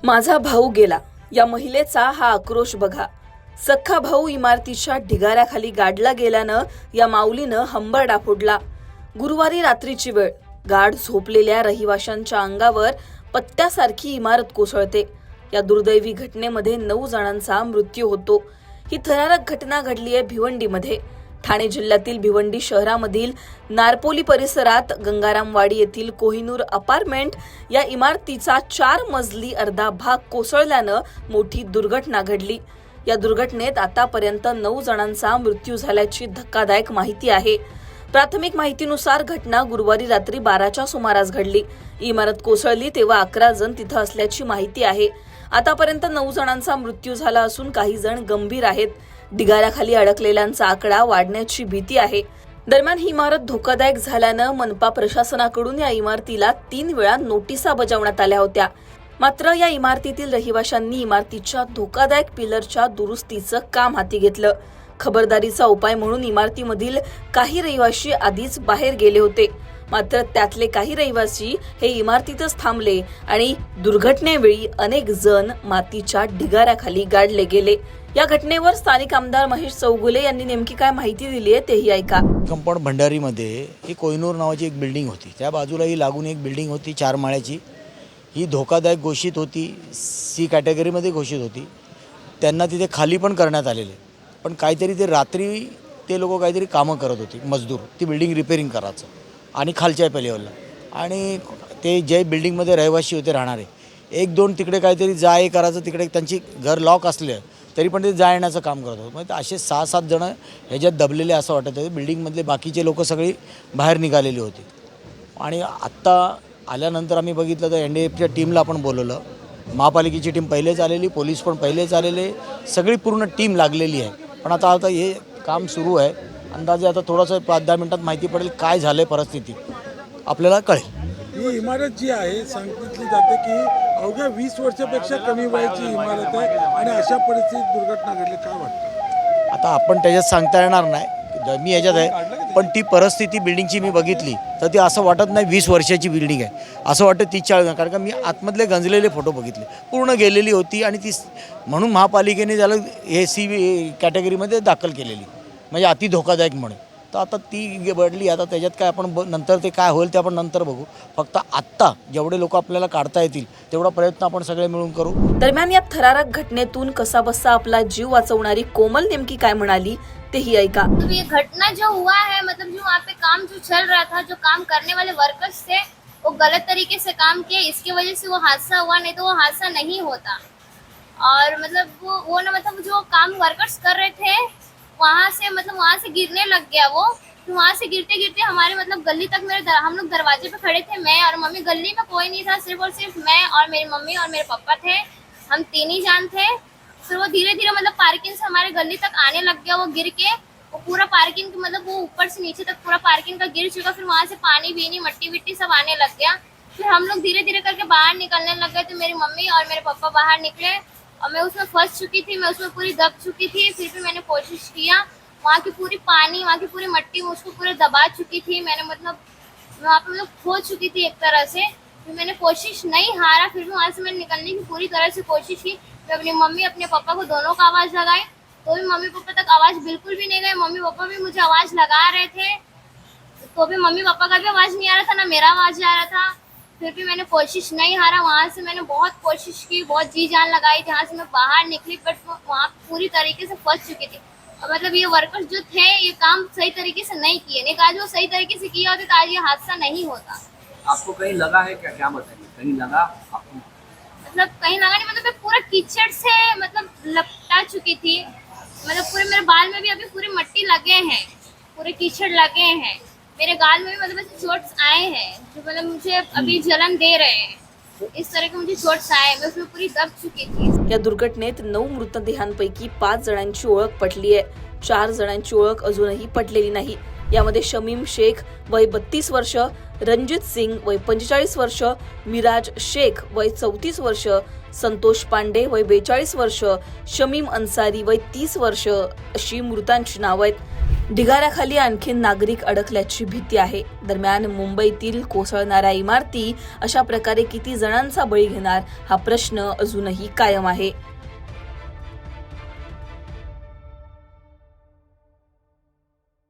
माझा भाऊ गेला, या महिलेचा हा आक्रोश बघा. सख्खा भाऊ इमारतीच्या ढिगाऱ्याखाली गाडला गेल्यानं या माऊलीनं हंबरडा फोडला. गुरुवारी रात्रीची वेळ, गाढ झोपलेल्या रहिवाशांच्या अंगावर पत्त्यासारखी इमारत कोसळते. या दुर्दैवी घटनेमध्ये 9 जणांचा मृत्यू होतो. ही थरारक घटना घडली आहे भिवंडीमध्ये. ठाणे जिल्ह्यातील भिवंडी शहरामधील नारपोली परिसरात गंगारामवाडी येथील कोहिनूर अपार्टमेंट या इमारतीचा 4 मजली अर्धा भाग कोसळल्यानं मोठी दुर्घटना घडली. या दुर्घटनेत आतापर्यंत 9 जणांचा मृत्यू झाल्याची धक्कादायक माहिती आहे. प्राथमिक माहितीनुसार घटना गुरुवारी रात्री 12च्या सुमारास घडली. इमारत कोसळली तेव्हा 11 जण तिथं असल्याची माहिती आहे. आतापर्यंत 9 जणांचा मृत्यू झाला असून काही जण गंभीर आहेत. ढिगाऱ्याखाली अडकलेल्यांचा आकडा वाढण्याची भीती आहे. दरम्यान ही इमारत धोकादायक झाल्यानं मनपा प्रशासनाकडून या इमारतीला 3 वेळा नोटिसा बजावण्यात आल्या होत्या. मात्र या इमारतीतील रहिवाशांनी इमारतीच्या धोकादायक पिलरच्या दुरुस्तीचं काम हाती घेतलं. खबरदारीचा उपाय म्हणून इमारतीमधील काही रहिवाशी आधीच बाहेर गेले होते. मात्र त्यातले काही रहिवासी हे इमारतीतच थांबले आणि दुर्घटनेवेळी अनेक जण मातीच्या ढिगाऱ्याखाली गाडले गेले. या घटनेवर स्थानिक आमदार महेश चौगुले यांनी नेमकी काय माहिती दिली आहे तेही ऐका. कंपाऊंड भंडारीमध्ये ही कोहिनूर नावाची एक बिल्डिंग होती. त्या बाजूलाही लागून एक बिल्डिंग होती 4 माळ्याची. ही धोकादायक घोषित होती, C कॅटेगरीमध्ये घोषित होती. त्यांना तिथे खाली पण करण्यात आलेले. पण काहीतरी ते रात्री ते लोक काहीतरी कामं करत होते, मजदूर, ती बिल्डिंग रिपेअरिंग करायचं आणि खालच्या लेवलला. आणि ते जे बिल्डिंगमध्ये रहिवासी होते राहणारे 1-2 तिकडे काहीतरी जा ये करायचं. तिकडे त्यांची घर लॉक असले तरी पण ते जा येण्याचं काम करत होते. म्हणजे असे 6-7 जण ह्याच्यात दबलेले असं वाटत होते. बिल्डिंगमधले बाकीचे लोक सगळी बाहेर निघालेली होती. आणि आत्ता आल्यानंतर आम्ही बघितलं तर NDFच्या टीमला आपण बोलवलं. महापालिकेची टीम पहिलेच आलेली, पोलीस पण पहिलेच आलेले, सगळी पूर्ण टीम लागलेली आहे. पण आता हे काम सुरू आहे. अंदाजे आता थोडंसं 5-10 मिनिटात माहिती पडेल काय झालं आहे, परिस्थिती आपल्याला कळेल. ही इमारत जी आहे सांगितली जाते की अवघ्या 20 वर्षापेक्षा कमी वयाची इमारत आहे आणि अशा परिस्थितीत दुर्घटना घडली. काय वाटतं? आता आपण त्याच्यात सांगता येणार नाही, मी ह्याच्यात आहे. पण ती परिस्थिती बिल्डिंगची मी बघितली तर ती असं वाटत नाही 20 वर्षाची बिल्डिंग आहे, असं वाटतं 30-40. कारण का मी आतमधले गंजलेले फोटो बघितले, पूर्ण गेलेली होती. आणि ती म्हणून महापालिकेने त्याला C कॅटेगरीमध्ये दाखल केलेली, म्हणजे अति धोकादायक म्हणून. तर आता ती बदली. आता त्याच्यात काय आपण नंतर ते काय होईल ते आपण नंतर बघू. फक्त आत्ता जेवढे लोक आपल्याला काढता येतील तेवढा प्रयत्न आपण सगळे मिळून करू. दरम्यान या थरारक घटनेतून कसाबसा आपला जीव वाचवणारी कोमल नेमकी काय म्हणाली तेही ऐका. तो ये घटना जो हुआ है, मतलब जो वहाँ पे काम जो चल रहा था, जो काम करने वाले वर्कर्स थे वो गलत तरीके से काम किए, इसकी वजह से वो हादसा हुआ. नहीं तो वो हादसा नहीं होता. और मतलब वो ना, मतलब जो काम वर्कर्स कर रहे थे वहाँ से गिरने लग गया वो. तो वहाँ से गिरते गिरते हमारे मतलब गली तक हम लोग दरवाजे पे खड़े थे, मैं और मम्मी. गली में कोई नहीं था, सिर्फ और सिर्फ मैं और मेरी मम्मी और मेरे पापा थे. हम 3 ही जान थे. फिर वो धीरे धीरे मतलब पार्किंग से हमारे गली तक आने लग गया. वो गिर के वो पूरा पार्किंग मतलब वो ऊपर से नीचे तक पूरा पार्किंग का गिर चुका. फिर वहाँ से पानी बीनी मट्टी विट्टी सब आने लग गया. फिर हम लोग धीरे धीरे करके बाहर निकलने लग गए. तो मेरी मम्मी और मेरे पापा बाहर निकले और मैं उसमें फंस चुकी थी, मैं उसमें पूरी दब चुकी थी. फिर भी मैंने कोशिश किया. वहाँ की पूरी पानी, वहाँ की पूरी मट्टी मुझको पूरे दबा चुकी थी. मैंने मतलब वहाँ पे मतलब खो चुकी थी एक तरह से. फिर मैंने कोशिश नहीं हारा. फिर भी वहाँ से मैंने निकलने की पूरी तरह से कोशिश की. मैं अपनी मम्मी अपने पापा को दोनों का आवाज़ लगाई तो भी मम्मी पापा तक आवाज़ बिल्कुल भी नहीं गई. मम्मी पापा भी मुझे आवाज़ लगा रहे थे तो भी मम्मी पापा का भी आवाज़ नहीं आ रहा था, ना मेरा आवाज़ आ रहा था. फिर भी मैंने कोशिश नहीं हारा. वहाँ से मैंने बहुत कोशिश की, बहुत जी जान लगाई. जहाँ से मैं बाहर निकली बट वहाँ पूरी तरीके से फंस चुकी थी. और मतलब ये वर्कर्स जो थे ये काम सही तरीके से नहीं किए. नहीं, आज वो सही तरीके से किया होता तो आज ये हादसा नहीं होता. आपको कहीं लगा है क्या? क्या बताइए, कहीं लगा आपको? मतलब कहीं लगा नहीं. मतलब मैं पूरा कीचड़ से मतलब लपटा चुकी थी. मतलब पूरे मेरे बाल में भी अभी पूरी मट्टी लगे हैं, पूरे कीचड़ लगे हैं. मेरे गाल में भी मतलब ऐसे चोट्स आए हैं जो मतलब मुझे अभी जलन दे रहे हैं. इस तरह के मुझे चोट्स आए. मैं उसमें पूरी दब चुकी थी. या दुर्घटनेत 9 मृतदेहांपैकी 5 जणांची ओळख पटली आहे. 4 जणांची ओळख अजूनही पटलेली नाही. यामध्ये शमीम शेख वय 32 वर्ष, रणजित सिंग वय 45 वर्ष, मिराज शेख वय 34 वर्ष, संतोष पांडे वय 42 वर्ष, शमीम अन्सारी वय 30 वर्ष अशी मृतांची नावं आहेत. ढिगाऱ्याखाली आणखीन नागरिक अडकल्याची भीती आहे. दरम्यान मुंबईतील कोसळणाऱ्या इमारती अशा प्रकारे किती जणांचा बळी घेणार हा प्रश्न अजूनही कायम आहे.